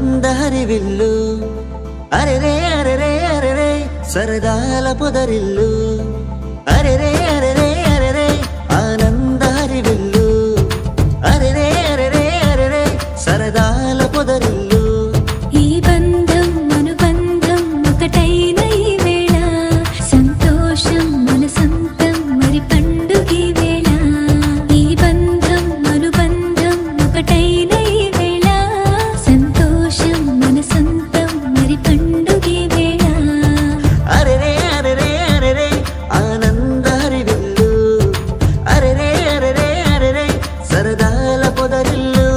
ఆనందహరివిల్లు అరెరే అరెరే అరెరే సరదాల పొదరిల్లు అరెరే అరెరే అరెరే ఆనందహరివిల్లు అరెరే అరెరే అరెరే సరదాల పొదరిల్లు ఈ బంధం అనుబంధం ఒకటైన ఈ వేళ సంతోషం మన సొంతం మరి పండుగ ఈ వేళ ఈ బంధం అనుబంధం ఒకటైన ఈ వేళ సంతోషం మన సొంతం మరి పండుగ ఈ వేళ అరెరే అరెరే అరెరే ఆనందహరివిల్లు అరెరే అరెరే అరెరే సరదాల పొదరిల్లు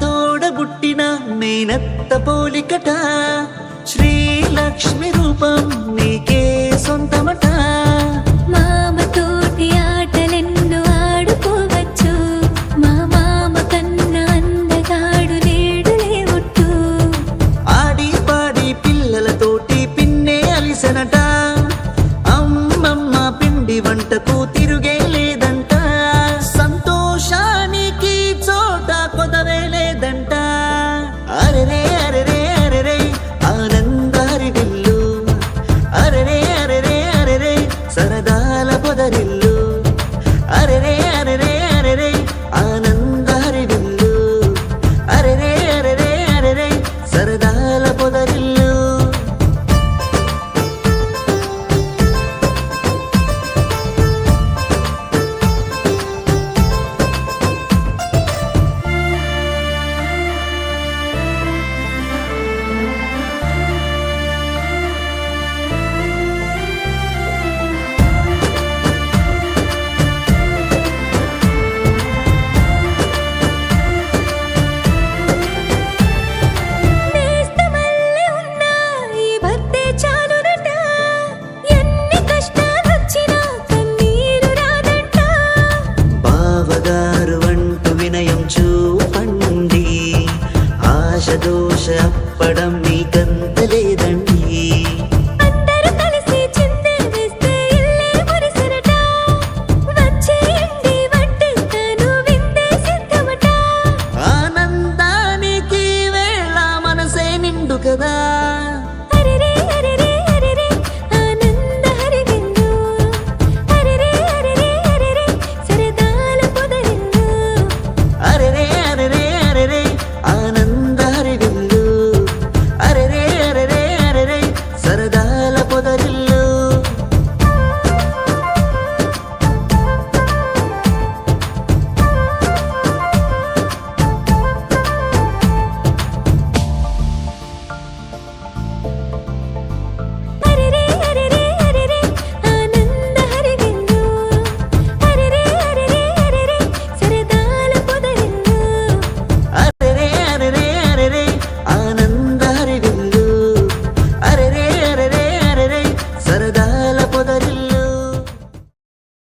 తోడబుట్టిన మేనత్త పోలికట శ్రీలక్ష్మి రూపం నీకే సొంతమట మామతోటి ఆటలెన్నో ఆడుకోవచ్చు మా మామ కన్నా అందగాడు లేడులే ఒట్టు ఆడి పాడి పిల్లలతోటి పిన్నే అలిసెనట అమ్మమ్మ పిండి వంటకు తిరుగే లేదంట సంతోషానికి చోట కొదవే లేదంట అరెరే అరెరే అరెరే ఆనందహరివిల్లు అరెరే అరెరే అరెరే సరదాల పొదరిల్లు అరెరే అరెరే అరెరే ఆనందహరివిల్లు అరెరే అరెరే అరెరే సరదాల పొదరిల్లు నేస్తమల్లె ఉన్నా ఈ భర్తే చాలునట ఎన్ని కష్టాలొచ్చినా కన్నీరు రాదంట బావగారు అంటూ వినయం చూపండి ఆశ దోష అప్పడం మీకంత లేదండి అందరూ కలిసి చిందే వేస్తే ఇల్లే మురిసినట వచ్చేయండి వడ్డిస్తాను విందే సిద్ధమట ఆనందానికి వేళ మనసే నిండు కదా